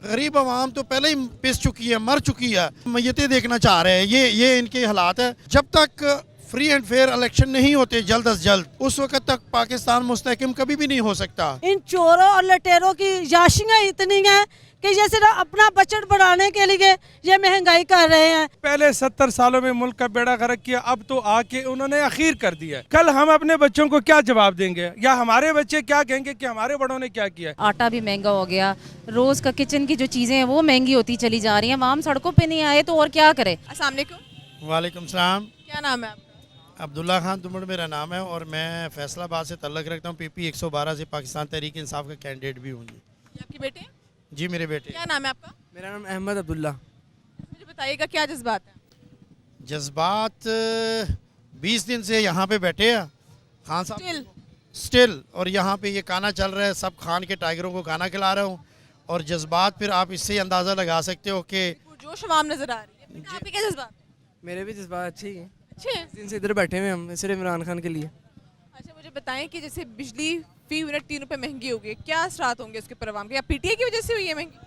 गरीब आवाम तो पहले ही पिस चुकी है, मर चुकी है, मैयतें देखना चाह रहे हैं। ये इनके हालात है। जब तक फ्री एंड फेयर इलेक्शन नहीं होते जल्द अज जल्द, उस वक्त तक पाकिस्तान मुस्तहकम कभी भी नहीं हो सकता। इन चोरों और लटेरों की याशियां इतनी हैं कि जैसे अपना बजट बढ़ाने के लिए ये महंगाई कर रहे हैं। पहले 70 सालों में मुल्क का बेड़ा गर्क किया, अब तो आके उन्होंने अखीर कर दिया। कल हम अपने बच्चों को क्या जवाब देंगे, या हमारे बच्चे क्या कहेंगे कि हमारे बड़ों ने क्या किया। आटा भी महंगा हो गया, रोज का किचन की जो चीजें हैं वो महंगी होती चली जा रही हैं। आम सड़कों पे नहीं आए तो और क्या करे। अस्सलाम वालेकुम। वालेकुम सलाम। क्या नाम है आपका? अब्दुल्ला खान तुमड़ मेरा नाम है और मैं फैसलाबाद से तल्लक रखता हूँ। PP 112 से पाकिस्तान तहरीक इंसाफ का कैंडिडेट भी हूँ जी। ये आपके बेटे हैं? जी मेरे बेटे। क्या नाम है आपका? मेरा नाम अहमद अब्दुल्ला। मुझे बताइएगा क्या जज्बात है? जज्बात 20 दिन से यहाँ पे बैठे हैं खान Still? साहब स्टिल, और यहाँ पे ये गाना चल रहा है, सब खान के टाइगरों को गाना खिला रहा हूँ। और जज्बात फिर आप इससे अंदाज़ा लगा सकते हो कि जोश आवाम नजर आ रही है। बेटा, आपके क्या जज्बात हैं? मेरे भी जज्बात अच्छे ही हैं। अच्छे हैं। इस दिन से इधर बैठे हुए हम सिर्फ इमरान खान के लिए। अच्छा, मुझे बताएं कि जैसे बिजली फी यूनिट 3 रुपए महंगी हो गई, क्या असरात होंगे उसके पर आवाम के? या PTI की वजह से हुई है महंगी?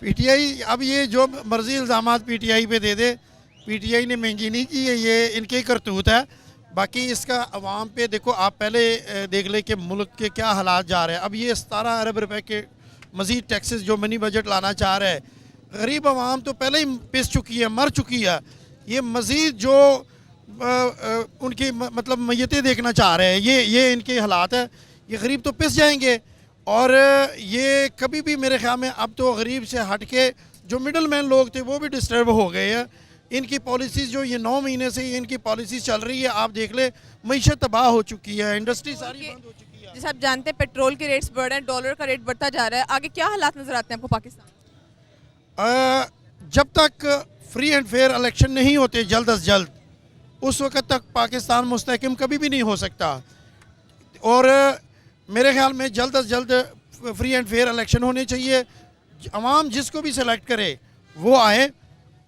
PTI अब ये जो मर्जी इल्ज़ामात PTI पे दे दे, PTI ने महंगी नहीं की है, ये इनके ही करतूत है। बाकी इसका अवाम पे देखो, आप पहले देख ले कि मुल्क के क्या हालात जा रहे हैं। अब ये 17 अरब रुपए के मज़ीद टैक्सेस जो मनी बजट लाना चाह रहे हैं, गरीब आवाम तो पहले ही पिस चुकी है, मर चुकी है। ये मज़ीद जो उनकी मतलब मैयतें देखना चाह रहे हैं, ये इनके हालात है। ये गरीब तो पिस जाएंगे। और ये कभी भी मेरे ख्याल में अब तो गरीब से हट के जो मिडल मैन लोग थे वो भी डिस्टर्ब हो गए हैं। इनकी पॉलिसीज़ जो ये 9 महीने से इनकी पॉलिसीज़ चल रही है, आप देख ले, मईशत तबाह हो चुकी है, इंडस्ट्री सारी बंद हो चुकी है। जैसे आप जानते हैं पेट्रोल के रेट्स बढ़ रहे हैं, डॉलर का रेट बढ़ता जा रहा है। आगे क्या हालात नजर आते हैं आपको पाकिस्तान? जब तक फ्री एंड फेयर इलेक्शन नहीं होते जल्द अज जल्द, उस वक्त तक पाकिस्तान मुस्तहकम कभी भी नहीं हो सकता। और मेरे ख्याल में जल्द अज जल्द फ्री एंड फेयर इलेक्शन होने चाहिए। अवाम जिसको भी सिलेक्ट करे वो आए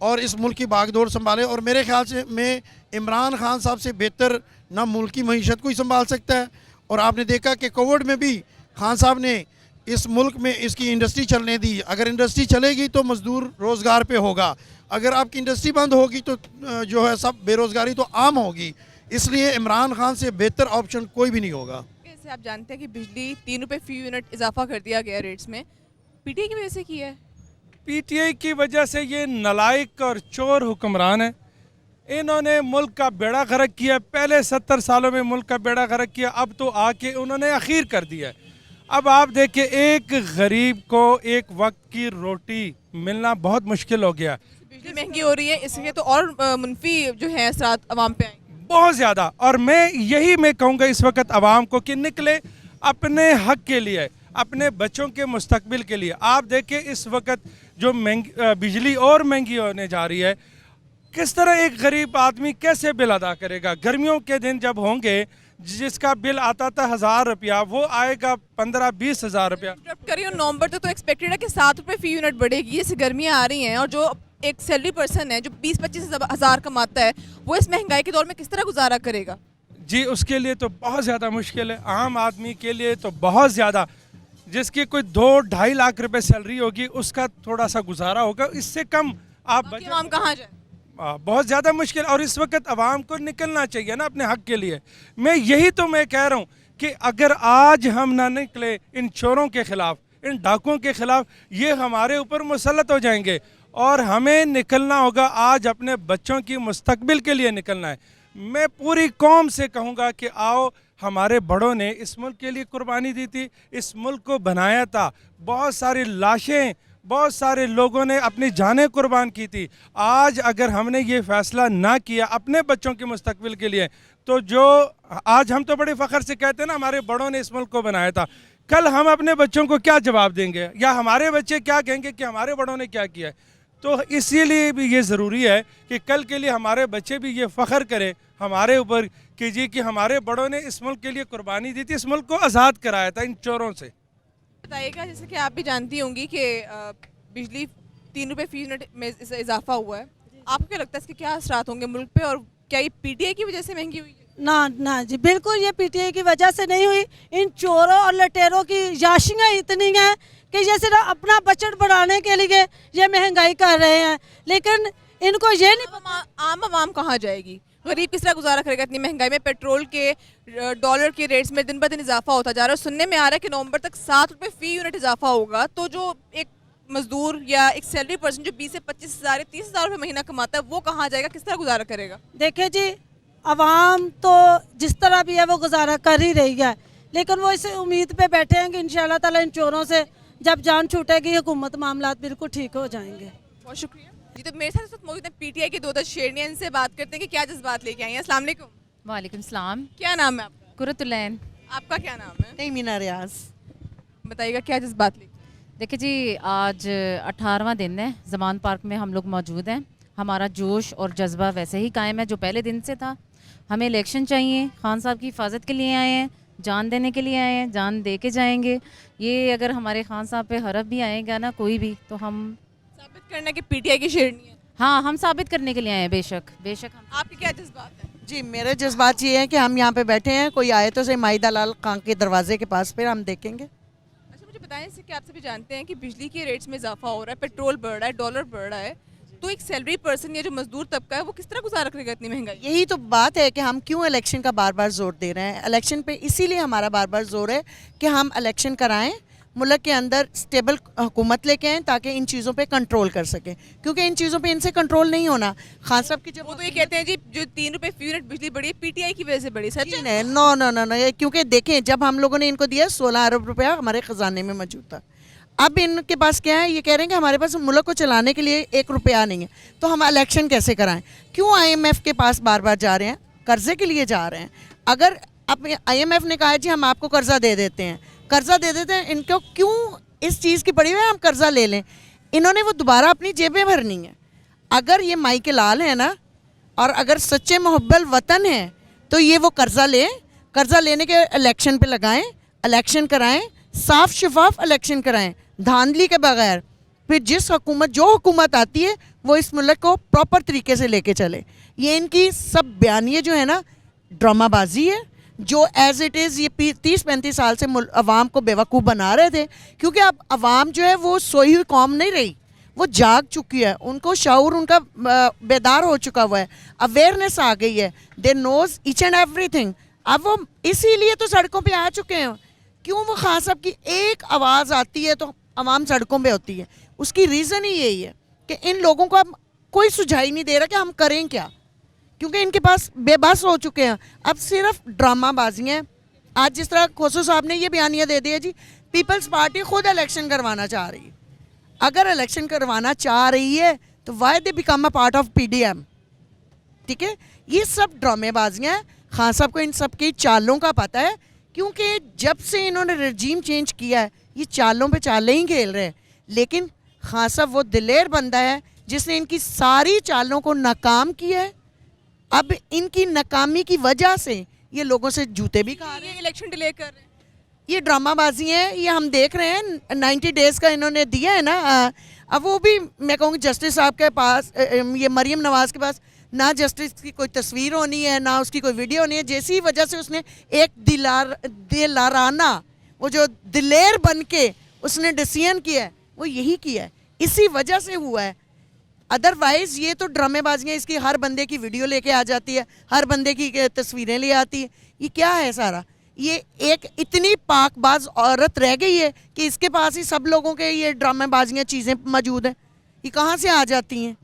और इस मुल्क की बागडोर संभाले। और मेरे ख्याल से मैं इमरान खान साहब से बेहतर ना मुल्क की मईशत को ही संभाल सकता है। और आपने देखा कि कोविड में भी खान साहब ने इस मुल्क में इसकी इंडस्ट्री चलने दी। अगर इंडस्ट्री चलेगी तो मज़दूर रोज़गार पे होगा, अगर आपकी इंडस्ट्री बंद होगी तो जो है सब बेरोज़गारी तो आम होगी। इसलिए इमरान खान से बेहतर ऑप्शन कोई भी नहीं होगा। जैसे आप जानते हैं कि बिजली 3 रुपए फी यूनिट इजाफा कर दिया गया रेट्स में, PTI की वजह से किया है। PTI की वजह से ये नलायक और चोर हुक्मरान है। इन्होंने मुल्क का बेड़ा गर्क किया। पहले 70 सालों में मुल्क का बेड़ा गर्क किया, अब तो आके उन्होंने अखीर कर दिया। अब आप देखिए, एक गरीब को एक वक्त की रोटी मिलना बहुत मुश्किल हो गया। बिजली महंगी हो रही है, इसके तो और मुनफी जो है असरात अवाम पे आएंगे बहुत ज़्यादा। और मैं कहूँगा इस वक्त आवाम को कि निकले अपने हक के लिए, अपने बच्चों के मुस्तकबिल के लिए। आप देखिए इस वक्त जो बिजली और महंगी होने जा रही है, किस तरह एक गरीब आदमी कैसे बिल अदा करेगा। गर्मियों के दिन जब होंगे, जिसका बिल आता था 1000 रुपया, वो आएगा 15-20 हज़ार रुपया। करिए नवंबर तक तो एक्सपेक्टेड है कि 7 रुपये फी यूनिट बढ़ेगी। जैसे गर्मियाँ आ रही हैं और जो एक सैलरी पर्सन है जो 20-25 हज़ार कमाता है, वो इस महंगाई के दौर में किस तरह गुजारा करेगा? जी, उसके लिए तो बहुत ज़्यादा मुश्किल है। आम आदमी के लिए तो बहुत ज़्यादा, जिसकी कोई 2-2.5 लाख रुपए सैलरी होगी, उसका थोड़ा सा गुजारा होगा। इससे कम आप आवाम कहाँ जाए? बहुत ज़्यादा मुश्किल। और इस वक्त आवाम को निकलना चाहिए ना अपने हक के लिए। मैं कह रहा हूँ कि अगर आज हम ना निकले इन चोरों के ख़िलाफ़, इन डाकुओं के ख़िलाफ़, ये हमारे ऊपर मुसल्लत हो जाएंगे। और हमें निकलना होगा, आज अपने बच्चों की मुस्तकबिल के लिए निकलना है। मैं पूरी कौम से कहूँगा कि आओ, हमारे बड़ों ने इस मुल्क के लिए कुर्बानी दी थी, इस मुल्क को बनाया था। बहुत सारी लाशें, बहुत सारे लोगों ने अपनी जानें कुर्बान की थी। आज अगर हमने ये फ़ैसला ना किया अपने बच्चों के मुस्तकबिल के लिए, तो जो आज हम तो बड़े फ़ख्र से कहते हैं ना हमारे बड़ों ने इस मुल्क को बनाया था, कल हम अपने बच्चों को क्या जवाब देंगे, या हमारे बच्चे क्या कहेंगे कि हमारे बड़ों ने क्या किया है। तो इसीलिए भी ये ज़रूरी है कि कल के लिए हमारे बच्चे भी ये फ़ख्र करें हमारे ऊपर कि जी कि हमारे बड़ों ने इस मुल्क के लिए कुर्बानी दी थी, इस मुल्क को आज़ाद कराया था इन चोरों से। बताइएगा, जैसे कि आप भी जानती होंगी कि बिजली 3 रुपये फी यूनिट में इजाफा हुआ है। आपको क्या लगता है इसके क्या असरात होंगे मुल्क पे, और क्या ये PTI की वजह से महंगी हुई है? ना ना जी, बिल्कुल ये पीटीआई की वजह से नहीं हुई। इन चोरों और लटेरों की याशियाँ इतनी हैं कि ये सिर्फ अपना बजट बढ़ाने के लिए ये महंगाई कर रहे हैं, लेकिन इनको ये नहीं आम आवाम कहाँ जाएगी? गरीब किस तरह गुजारा करेगा इतनी महंगाई में? पेट्रोल के डॉलर के रेट्स में दिन ब दिन इजाफा होता जा रहा है। सुनने में आ रहा है कि नवंबर तक 7 रुपये फी यूनिट इजाफा होगा। तो जो एक मजदूर या एक सैलरी पर्सन जो 20 से 25 हज़ार 30 हज़ार रुपये महीना कमाता है वो कहाँ जाएगा, किस तरह गुजारा करेगा? देखे जी, अवाम तो जिस तरह भी है वो गुजारा कर ही रही है, लेकिन वो इस उम्मीद पे बैठे हैं कि इंशाल्लाह ताला इन चोरों से जब जान छूटेगी हुकूमत मामलात बिल्कुल ठीक हो जाएंगे। बहुत शुक्रिया जी। तो मेरे साथ इस वक्त मौजूद है पीटीआई की 2 शेरनियाँ, इनसे बात करते हैं कि क्या जज्बात लेके आई हैं। अस्सलाम वालेकुम। वालेकुम सलाम। क्या नाम है आपका? कुरतुलैन। आपका क्या नाम है? नहीं मीना रियाज। बताइएगा क्या जज्बात लेके? देखिए जी, आज 18वां दिन है, ज़मान पार्क में हम लोग मौजूद हैं। हमारा जोश और जज्बा वैसे ही कायम है जो पहले दिन से था। हमें इलेक्शन चाहिए, खान साहब की हिफाजत के लिए आए हैं, जान देने के लिए आए हैं, जान दे के जाएंगे। ये अगर हमारे खान साहब पे हरफ भी आएगा ना कोई भी, तो हम साबित करना कि पीटीआई की शेरनी है। हाँ, हम साबित करने के लिए आए हैं। बेशक बेशक। हम आपके क्या जज्बात है? जी मेरे जज्बात ये हैं कि हम यहाँ पे बैठे हैं, कोई आए तो सही माई दलाल खां के दरवाजे के पास, फिर हम देखेंगे। अच्छा मुझे बताएं, इससे कि आप सभी जानते हैं कि बिजली के रेट्स में इजाफा हो रहा है, पेट्रोल बढ़ रहा है, डॉलर बढ़ रहा है, तो एक सैलरी पर्सन या जो मजदूर तबका है वो किस तरह गुजारा करेगा इतनी महंगाई? यही तो बात है कि हम क्यों इलेक्शन का बार बार जोर दे रहे हैं। इलेक्शन पे इसीलिए हमारा बार बार जोर है कि हम इलेक्शन कराएं, मुल्क के अंदर स्टेबल हुकूमत लेके आएँ ताकि इन चीज़ों पे कंट्रोल कर सकें, क्योंकि इन चीज़ों पे इनसे कंट्रोल नहीं होना। खान साहब की जब वो तो ये कहते हैं जी जो 3 रुपए फी यूनिट बिजली बढ़ी है पीटीआई की वजह से बढ़ी। सच है? नहीं, नो नो नो नो, ये क्योंकि देखें जब हम लोगों ने इनको दिया 16 अरब रुपया हमारे ख़जाने में मौजूद था। अब इनके पास क्या है, ये कह रहे हैं कि हमारे पास मुल्क को चलाने के लिए 1 रुपया नहीं है, तो हम इलेक्शन कैसे कराएं? क्यों IMF के पास बार बार जा रहे हैं? कर्जे के लिए जा रहे हैं। अगर अब IMF ने कहा है जी हम आपको कर्जा दे देते हैं, कर्जा दे देते हैं, इनको क्यों इस चीज़ की पड़ी हुई है हम कर्जा ले लें? इन्होंने वो दोबारा अपनी जेबें भरनी है। अगर ये माई के लाल है ना, और अगर सच्चे मोहब्बल वतन है तो ये वो कर्जा लें, कर्जा लेने के इलेक्शन पे लगाएं, इलेक्शन कराएं, साफ शफाफ इलेक्शन कराएं, धांधली के बगैर। फिर जिस हुकूमत जो हुकूमत आती है वो इस मुल्क को प्रॉपर तरीके से लेके चले। ये इनकी सब बयानिए जो है ना ड्रामाबाजी है, जो एज इट इज़ ये 30-35 साल से अवाम को बेवकूफ़ बना रहे थे, क्योंकि अब अवाम जो है वो सोई हुई कौम नहीं रही, वो जाग चुकी है, उनको शऊर उनका बेदार हो चुका हुआ है, अवेयरनेस आ गई है, they knows each and everything. अब वो इसीलिए तो सड़कों पे आ चुके हैं। क्यों? वो खान साहब की एक आवाज़ आती है तो अवाम सड़कों पे होती है। उसकी रीज़न ही यही है कि इन लोगों को अब कोई सुझाई नहीं दे रहा कि हम करें क्या, क्योंकि इनके पास बेबस हो चुके हैं। अब सिर्फ ड्रामाबाजी हैं। आज जिस तरह खोसू साहब ने ये बयानिया दे दिया जी, पीपल्स पार्टी खुद इलेक्शन करवाना चाह रही है। अगर इलेक्शन करवाना चाह रही है तो why they become a part of PDM? ठीक है, ये सब ड्रामेबाजियाँ हैं। खान साहब को इन सब की चालों का पता है, क्योंकि जब से इन्होंने रजीम चेंज किया है ये चालों पे चालें ही खेल रहे हैं। लेकिन खान साहब वो दिलेर बंदा है जिसने इनकी सारी चालों को नाकाम किया है। अब इनकी नाकामी की वजह से ये लोगों से जूते भी खा रहे हैं। ये इलेक्शन डिले कर रहे हैं, ये ड्रामाबाजी है, ये हम देख रहे हैं। 90 डेज़ का इन्होंने दिया है ना, अब वो भी मैं कहूँगी जस्टिस साहब के पास, ये मरीम नवाज़ के पास ना जस्टिस की कोई तस्वीर होनी है ना उसकी कोई वीडियो होनी है। जैसी वजह से उसने एक दिलाराना वो जो दिलेर बन के उसने डिसीजन किया है वो यही किया है, इसी वजह से हुआ है। अदरवाइज़ ये तो ड्रामेबाजियाँ, इसकी हर बंदे की वीडियो लेके आ जाती है, हर बंदे की तस्वीरें ले आती है। ये क्या है सारा? ये एक इतनी पाकबाज औरत रह गई है कि इसके पास ही सब लोगों के ये ड्रामेबाजियाँ चीज़ें मौजूद हैं। ये कहाँ से आ जाती हैं?